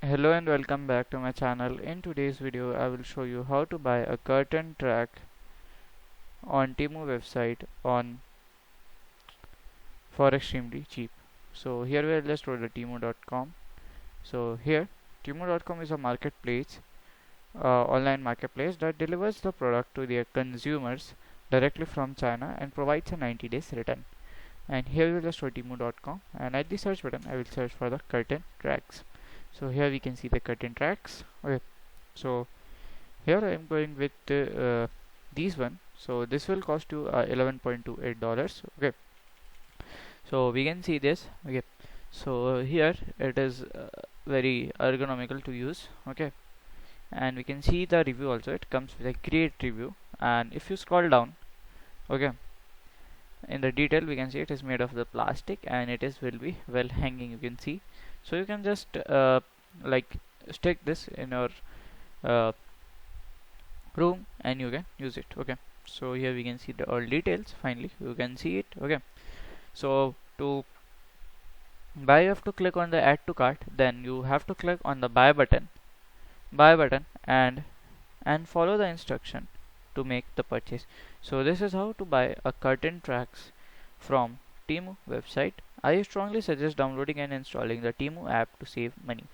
Hello and welcome back to my channel. In today's video I will show you how to buy a curtain track on TEMU website on for extremely cheap. So here we will just go to TEMU.com. So here TEMU.com is a marketplace, online marketplace that delivers the product to their consumers directly from China and provides a 90 days return. And here we will just go to TEMU.com, and at the search button I will search for the curtain tracks. So here we can see the curtain tracks. Okay, so here I am going with these one. So this will cost you $11.28. Okay, so we can see this. Okay, so here it is very ergonomical to use. Okay, and we can see the review also. It comes with a great review, and if you scroll down, okay, in the detail we can see it is made of the plastic and it is will be well hanging, you can see. So you can just like stick this in your uh, room and you can use it. Okay, so here we can see the all details. Finally you can see it. Okay, so to buy you have to click on the add to cart, then you have to click on the buy button and follow the instruction to make the purchase. So this is how to buy a curtain tracks from TEMU website. I strongly suggest downloading and installing the TEMU app to save money.